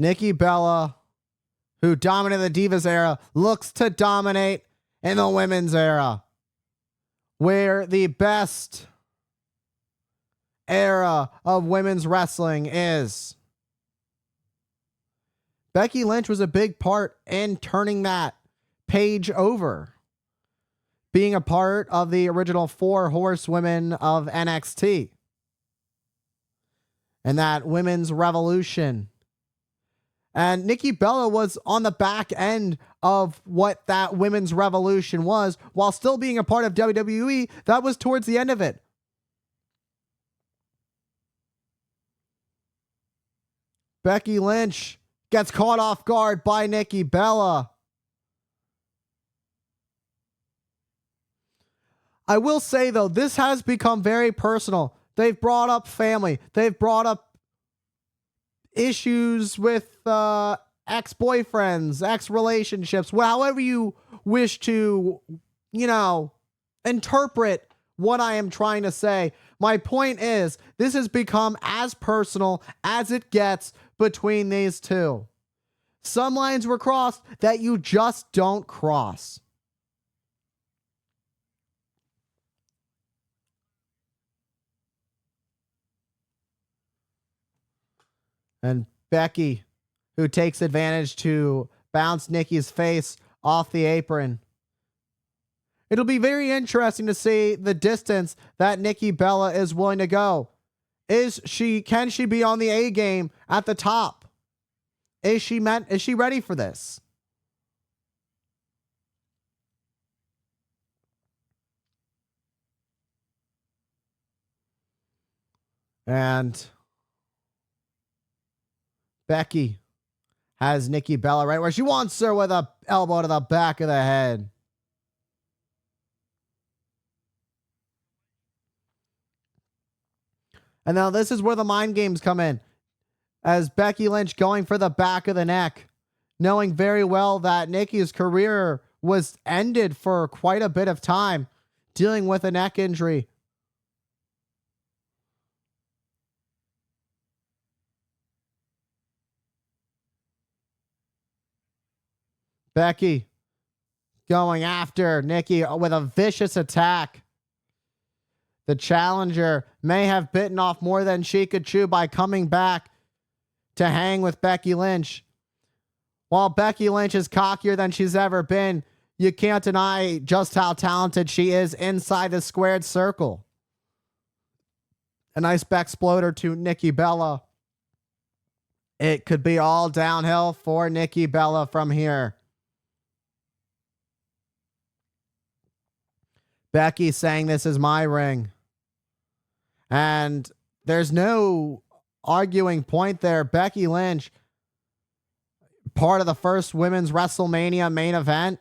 Nikki Bella, who dominated the Divas era, looks to dominate in the women's era, where the best era of women's wrestling is. Becky Lynch was a big part in turning that page over, being a part of the original 4 horsewomen of NXT and that women's revolution. And Nikki Bella was on the back end of what that women's revolution was, while still being a part of WWE. That was towards the end of it. Becky Lynch gets caught off guard by Nikki Bella. I will say, though, this has become very personal. They've brought up family. They've brought up issues with ex-boyfriends, ex-relationships, however you wish to, interpret what I am trying to say. My point is, this has become as personal as it gets between these two. Some lines were crossed that you just don't cross. And Becky, who takes advantage to bounce Nikki's face off the apron. It'll be very interesting to see the distance that Nikki Bella is willing to go. Can she be on the A game at the top? Is she ready for this? And Becky has Nikki Bella right where she wants her, with a elbow to the back of the head. And now this is where the mind games come in, as Becky Lynch going for the back of the neck, knowing very well that Nikki's career was ended for quite a bit of time, dealing with a neck injury. Becky going after Nikki with a vicious attack. The challenger may have bitten off more than she could chew by coming back to hang with Becky Lynch. While Becky Lynch is cockier than she's ever been, you can't deny just how talented she is inside the squared circle. A nice back exploder to Nikki Bella. It could be all downhill for Nikki Bella from here. Becky saying, "This is my ring." And there's no arguing point there. Becky Lynch, part of the first women's WrestleMania main event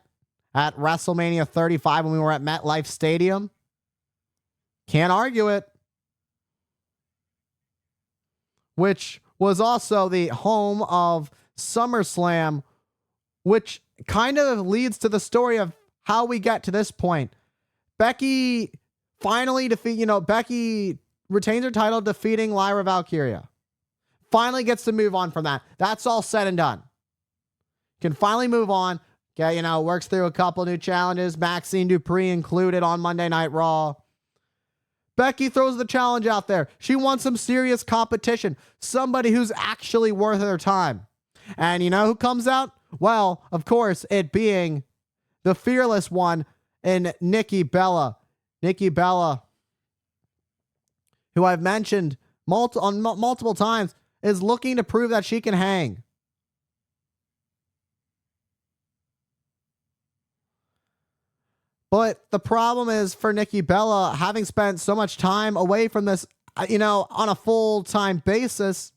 at WrestleMania 35 when we were at MetLife Stadium. Can't argue it. Which was also the home of SummerSlam, which kind of leads to the story of how we get to this point. Becky finally Becky retains her title, defeating Lyra Valkyria. Finally gets to move on from that. That's all said and done. Can finally move on. Okay, works through a couple new challenges, Maxine Dupree included on Monday Night Raw. Becky throws the challenge out there. She wants some serious competition. Somebody who's actually worth her time. And you know who comes out? Well, of course, it being the fearless one in Nikki Bella. Nikki Bella, who I've mentioned multiple times, is looking to prove that she can hang. But the problem is for Nikki Bella, having spent so much time away from this, on a full-time basis,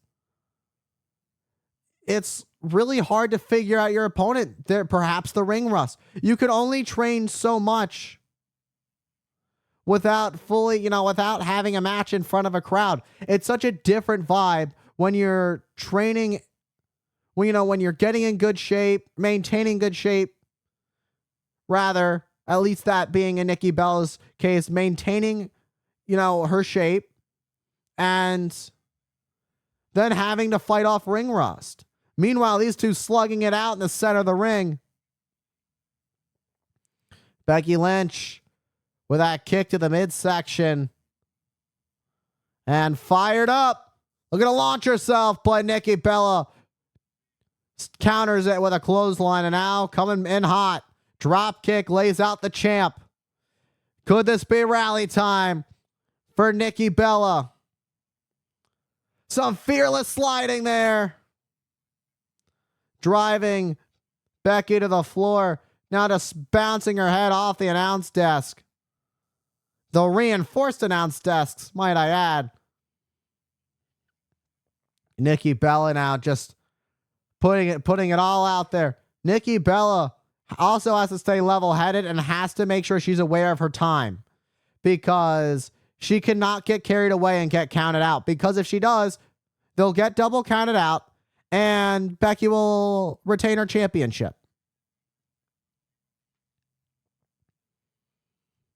it's really hard to figure out your opponent. Perhaps the ring rust. You could only train so much without without having a match in front of a crowd. It's such a different vibe when you're training, when you're getting in good shape, maintaining good shape, rather, at least that being in Nikki Bella's case, maintaining, her shape, and then having to fight off ring rust. Meanwhile, these two slugging it out in the center of the ring. Becky Lynch with that kick to the midsection. And fired up. Looking to launch herself, but Nikki Bella counters it with a clothesline. And now coming in hot. Drop kick lays out the champ. Could this be rally time for Nikki Bella? Some fearless sliding there. Driving Becky to the floor. Now just bouncing her head off the announce desk. The reinforced announce desks, might I add. Nikki Bella now just putting it all out there. Nikki Bella also has to stay level-headed and has to make sure she's aware of her time, because she cannot get carried away and get counted out, because if she does, they'll get double counted out and Becky will retain her championship.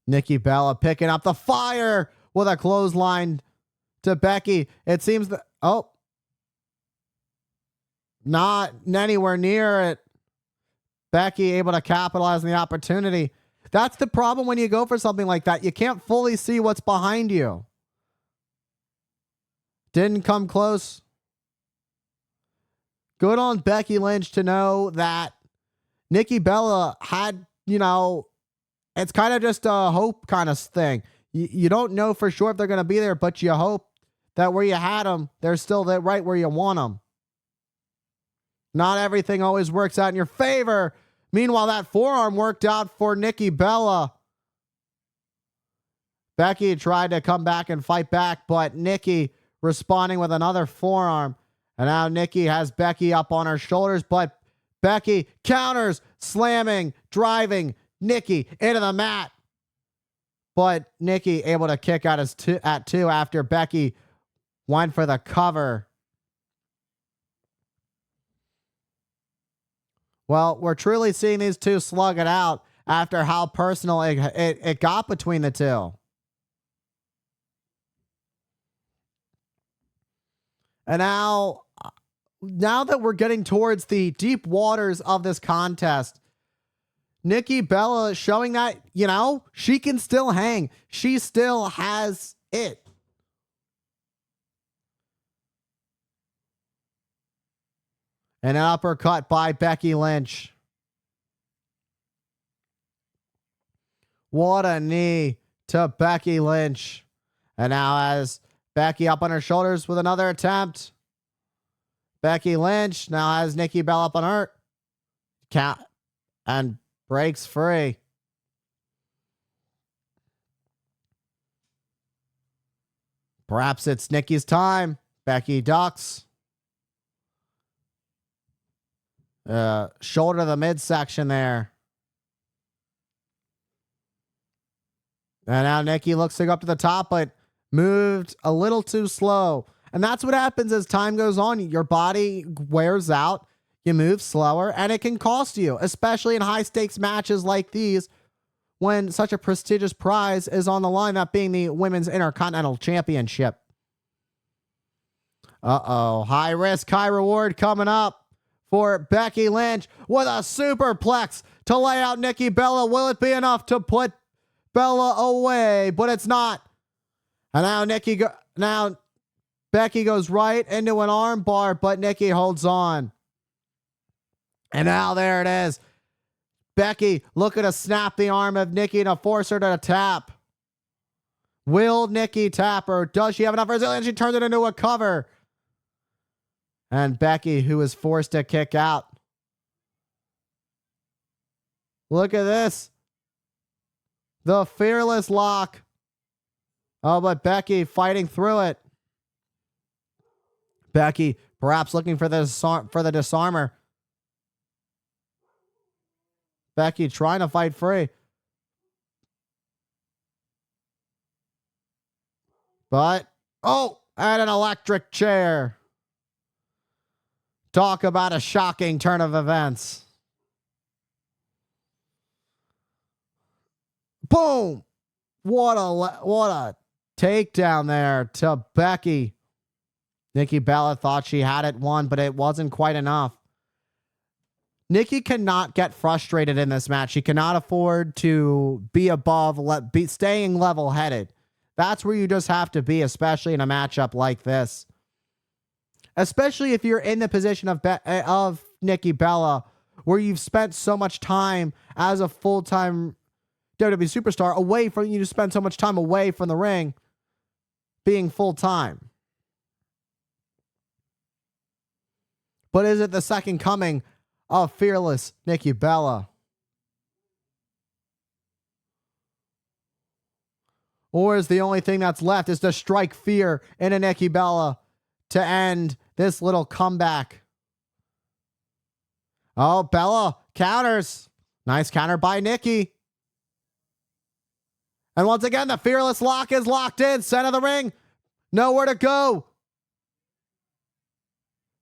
Nikki Bella picking up the fire with a clothesline to Becky. It seems that, not anywhere near it. Becky able to capitalize on the opportunity. That's the problem when you go for something like that. You can't fully see what's behind you. Didn't come close. Good on Becky Lynch to know that Nikki Bella had, it's kind of just a hope kind of thing. You don't know for sure if they're going to be there, but you hope that where you had them, they're still right where you want them. Not everything always works out in your favor. Meanwhile, that forearm worked out for Nikki Bella. Becky tried to come back and fight back, but Nikki responding with another forearm. And now Nikki has Becky up on her shoulders, but Becky counters, slamming, driving Nikki into the mat. But Nikki able to kick out at two after Becky went for the cover. Well, we're truly seeing these two slug it out after how personal it got between the two. And now that we're getting towards the deep waters of this contest, Nikki Bella showing that, she can still hang. She still has it. An uppercut by Becky Lynch. What a knee to Becky Lynch. And now has Becky up on her shoulders with another attempt. Becky Lynch now has Nikki Bella up on her count and breaks free. Perhaps it's Nikki's time. Becky ducks. Shoulder to the midsection there. And now Nikki looks to go up to the top, but moved a little too slow. And that's what happens as time goes on. Your body wears out. You move slower, and it can cost you, especially in high-stakes matches like these when such a prestigious prize is on the line, that being the Women's Intercontinental Championship. High risk, high reward coming up for Becky Lynch with a superplex to lay out Nikki Bella. Will it be enough to put Bella away? But it's not. And now Becky goes right into an arm bar, but Nikki holds on. And now there it is. Becky looking to snap the arm of Nikki to force her to tap. Will Nikki tap her? Does she have enough resilience? She turns it into a cover. And Becky, who is forced to kick out. Look at this. The fearless lock. Oh, but Becky fighting through it. Becky perhaps looking for the disarmer. Becky trying to fight free. But, and an electric chair. Talk about a shocking turn of events. Boom! What a takedown there to Becky. Nikki Bella thought she had it won, but it wasn't quite enough. Nikki cannot get frustrated in this match. She cannot afford to be above, staying level-headed. That's where you just have to be, especially in a matchup like this. Especially if you're in the position of Nikki Bella, where you've spent so much time as a full-time WWE superstar away from you, to spend so much time away from the ring, being full-time. But is it the second coming of fearless Nikki Bella? Or is the only thing that's left is to strike fear into Nikki Bella to end this little comeback? Oh, Bella counters. Nice counter by Nikki. And once again, the fearless lock is locked in. Center of the ring. Nowhere to go.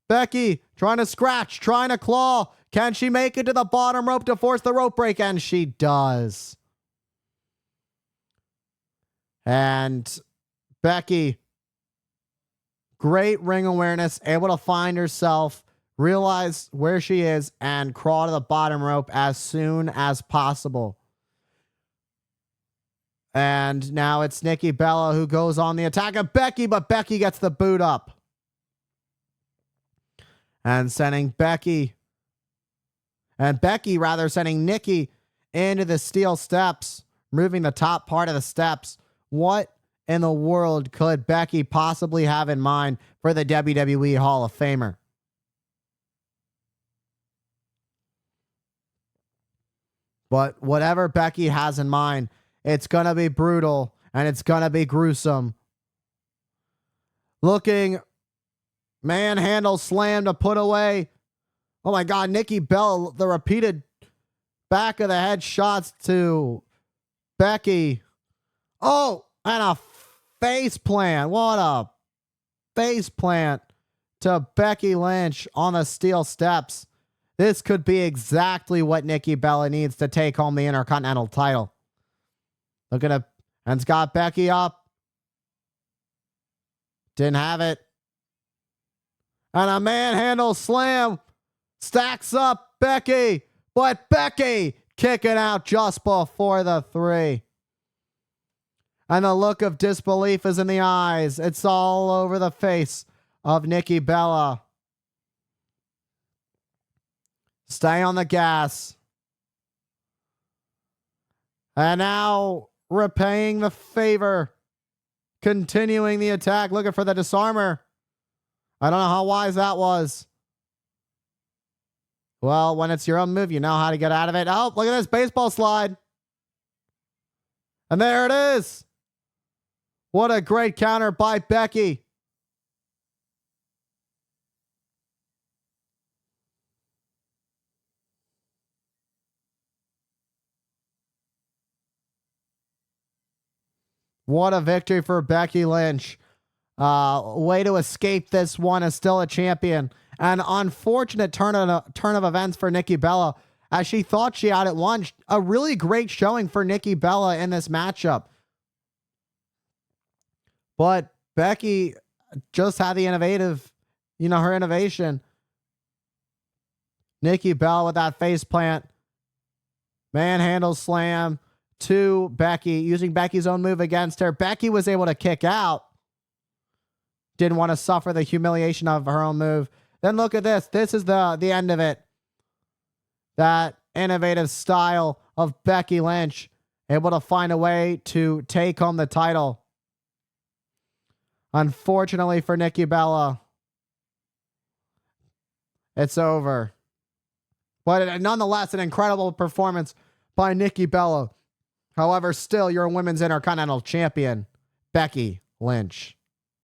Becky trying to scratch, trying to claw. Can she make it to the bottom rope to force the rope break? And she does. And Becky, great ring awareness, able to find herself, realize where she is, and crawl to the bottom rope as soon as possible. And now it's Nikki Bella who goes on the attack of Becky, but Becky gets the boot up. And sending Nikki into the steel steps, moving the top part of the steps. What in the world could Becky possibly have in mind for the WWE Hall of Famer? But whatever Becky has in mind, it's going to be brutal and it's going to be gruesome. Looking, manhandle slam to put away. Oh my God, Nikki Bella, the repeated back of the head shots to Becky. Oh, and a face plant. What a face plant to Becky Lynch on the steel steps. This could be exactly what Nikki Bella needs to take home the Intercontinental title. Look at it. And it's got Becky up. Didn't have it. And a manhandle slam stacks up Becky. But Becky kicking out just before the 3. And the look of disbelief is in the eyes. It's all over the face of Nikki Bella. Stay on the gas. And now repaying the favor. Continuing the attack. Looking for the disarmer. I don't know how wise that was. Well, when it's your own move, you know how to get out of it. Oh, look at this baseball slide. And there it is. What a great counter by Becky. What a victory for Becky Lynch. Way to escape this one as still a champion. An unfortunate turn of events for Nikki Bella, as she thought she had it won. A really great showing for Nikki Bella in this matchup. But Becky just had the her innovation. Nikki Bella with that face plant. Manhandle slam to Becky, using Becky's own move against her. Becky was able to kick out. Didn't want to suffer the humiliation of her own move. Then look at this. This is the end of it. That innovative style of Becky Lynch, able to find a way to take home the title. Unfortunately for Nikki Bella, it's over. But nonetheless, an incredible performance by Nikki Bella. However, still your women's Intercontinental champion, Becky Lynch.